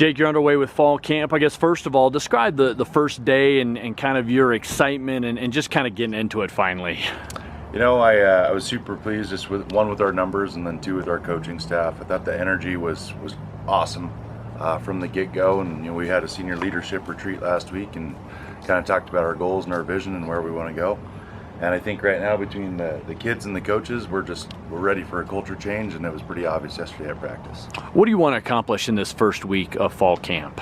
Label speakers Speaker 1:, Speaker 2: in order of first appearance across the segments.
Speaker 1: Jake, you're underway with fall camp. I guess first of all, describe the first day and kind of your excitement and just kind of getting into it finally.
Speaker 2: You know, I was super pleased just with our numbers and then two with our coaching staff. I thought the energy was awesome from the get-go, and you know, we had a senior leadership retreat last week and kind of talked about our goals and our vision and where we want to go. And I think right now between the kids and the coaches, we're ready for a culture change, and it was pretty obvious yesterday at practice.
Speaker 1: What do you want to accomplish in this first week of fall camp?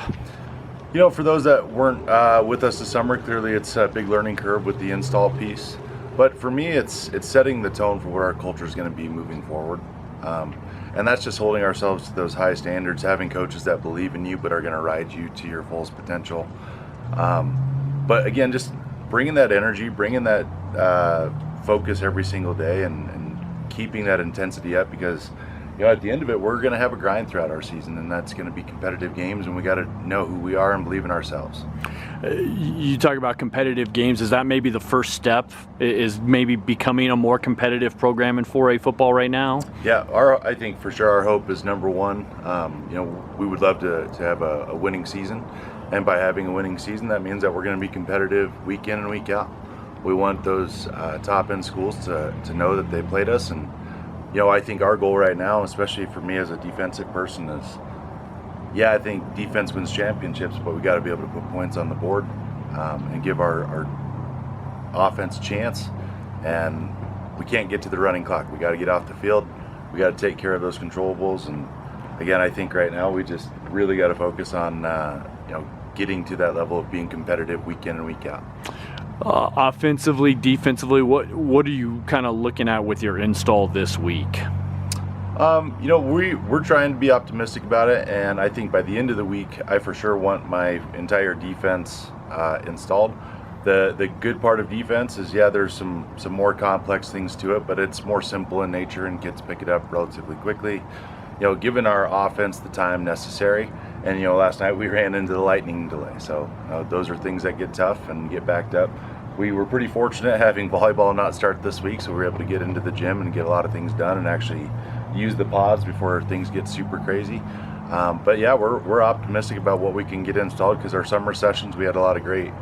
Speaker 2: You know, for those that weren't with us this summer, clearly it's a big learning curve with the install piece. But for me, it's setting the tone for where our culture is going to be moving forward. And that's just holding ourselves to those high standards, having coaches that believe in you but are going to ride you to your fullest potential. But again, just bringing that energy, bringing that focus every single day and keeping that intensity up, because you know, at the end of it, we're going to have a grind throughout our season, and that's going to be competitive games, and we got to know who we are and believe in ourselves.
Speaker 1: You talk about competitive games. Is that maybe the first step? Is maybe becoming a more competitive program in 4A football right now?
Speaker 2: Yeah, I think for sure our hope is number one. You know, we would love to have a winning season, and by having a winning season, that means that we're going to be competitive week in and week out. We want those top-end schools to know that they played us, and you know, I think our goal right now, especially for me as a defensive person, is, yeah, I think defense wins championships, but we got to be able to put points on the board and give our offense a chance. And we can't get to the running clock. We got to get off the field. We got to take care of those controllables. And again, I think right now we just really got to focus on you know, getting to that level of being competitive week in and week out.
Speaker 1: Offensively, defensively, what are you kind of looking at with your install this week?
Speaker 2: You know, we're trying to be optimistic about it, and I think by the end of the week, I for sure want my entire defense installed. The good part of defense is, yeah, there's some more complex things to it, but it's more simple in nature and kids pick it up relatively quickly. You know, given our offense the time necessary, and you know, last night we ran into the lightning delay, so those are things that get tough and get backed up. We were pretty fortunate having volleyball not start this week, so we were able to get into the gym and get a lot of things done and actually use the pods before things get super crazy. But yeah, we're optimistic about what we can get installed, because our summer sessions we had a lot of great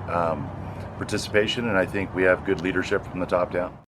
Speaker 2: participation, and I think we have good leadership from the top down.